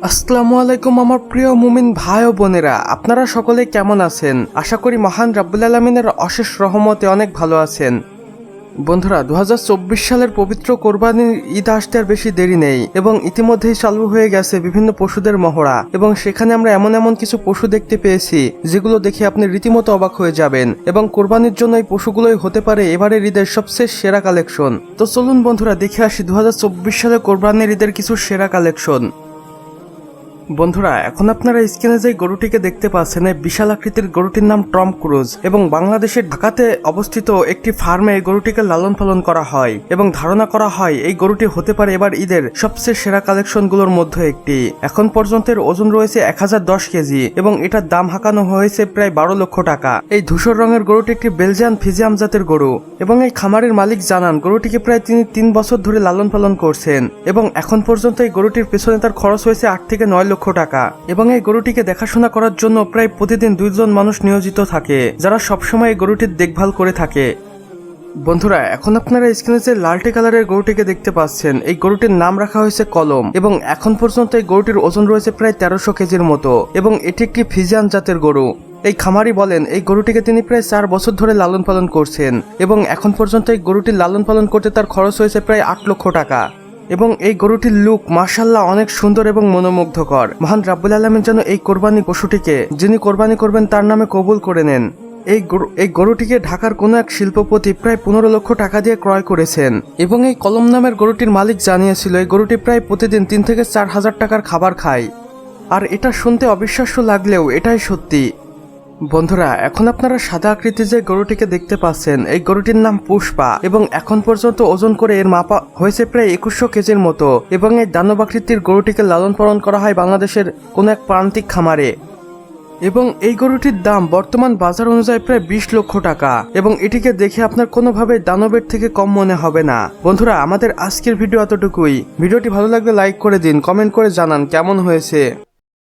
আসসালামু আলাইকুম আমার প্রিয় মুমিন ভাই ও বোনেরা, আপনারা সকলে কেমন আছেন? আশা করি মহান রাব্বুল আলামিনের অশেষ রহমতে অনেক ভালো আছেন। বন্ধুরা, 2024 সালের পবিত্র কোরবানির ঈদ আসতে আর বেশি দেরি নেই এবং ইতিমধ্যেই চালু হয়ে গেছে বিভিন্ন পশুদের মহড়া এবং সেখানে আমরা এমন এমন কিছু পশু দেখতে পেয়েছি যেগুলো দেখে আপনি রীতিমতো অবাক হয়ে যাবেন এবং কোরবানির জন্য এই পশুগুলোই হতে পারে এবারের ঈদের সবচেয়ে সেরা কালেকশন। তো চলুন বন্ধুরা দেখে আসি 2024 সালে কোরবানির ঈদের কিছু সেরা কালেকশন। বন্ধুরা, এখন আপনারা স্ক্রিনে যে গরুটিকে দেখতে পাচ্ছেন, এই বিশাল আকৃতির গরুটির নাম টম ক্রুজ এবং বাংলাদেশের ঢাকাতে অবস্থিত একটি ফার্মে এই গরুটিকে লালন পালন করা হয় এবং ধারণা করা হয় এই গরুটি হতে পারে এবার ঈদের সবচেয়ে সেরা কালেকশনগুলোর মধ্যে একটি। এখন পর্যন্ত এর ওজন রয়েছে 1010 কেজি এবং এটার দাম হাঁকানো হয়েছে প্রায় 12 লক্ষ টাকা। এই ধূসর রঙের গরুটি একটি বেলজিয়ান ফিজিয়াম জাতের গরু এবং এই খামারের মালিক জানান গরুটিকে প্রায় তিনি 3 বছর ধরে লালন পালন করছেন এবং এখন পর্যন্ত এই গরুটির পেছনে তার খরচ হয়েছে 8 থেকে 9 লক্ষ টাকা এবং এই গরুটিকে দেখাশোনা করার জন্য প্রায় প্রতিদিন 2 জন মানুষ নিয়োজিত থাকে যারা সবসময় এই গরুটির দেখভাল করে থাকে। বন্ধুরা, এখন আপনারা স্ক্রিনে যে লালটি কালারের গরুটিকে দেখতে পাচ্ছেন, এই গরুটির নাম রাখা হয়েছে কলম এবং এখন পর্যন্ত এই গরুটির ওজন রয়েছে প্রায় 1300 কেজির মতো এবং এটি একটি ফিজিয়ান জাতের গরু। এই খামারি বলেন এই গরুটিকে তিনি প্রায় 4 বছর ধরে লালন পালন করছেন এবং এখন পর্যন্ত এই গরুটির লালন পালন করতে তার খরচ হয়েছে প্রায় 8 লক্ষ টাকা এবং এই গরুটির লুক মাশাআল্লাহ অনেক সুন্দর এবং মনোমুগ্ধকর। মহান রাব্বুল আলামিন যেন এই কোরবানি পশুটিকে যিনি কোরবানি করবেন তার নামে কবুল করে নেন। এই গরুটিকে ঢাকার কোনো এক শিল্পপতি প্রায় 15 লক্ষ টাকা দিয়ে ক্রয় করেছেন এবং এই কলম নামের গরুটির মালিক জানিয়েছিল এই গরুটি প্রায় প্রতিদিন 3 থেকে 4 হাজার টাকার খাবার খায়। আর এটা শুনতে অবিশ্বাস্য লাগলেও এটাই সত্যি। বন্ধুরা, এখন আপনারা সাদা আকৃতির যে গরুটিকে দেখতে পাচ্ছেন, এই গরুটির নাম পুষ্পা এবং এখন পর্যন্ত ওজন করে এর মাপা হয়েছে প্রায় 2100 কেজির মতো এবং এই দানব আকৃতির গরুটিকে লালন পালন করা হয় বাংলাদেশের কোনো এক প্রান্তিক খামারে এবং এই গরুটির দাম বর্তমান বাজার অনুযায়ী প্রায় 20 লক্ষ টাকা এবং এটিকে দেখে আপনার কোনোভাবে দানবের থেকে কম মনে হবে না। বন্ধুরা, আমাদের আজকের ভিডিও এতটুকুই। ভিডিওটি ভালো লাগলে লাইক করে দিন, কমেন্ট করে জানান কেমন হয়েছে।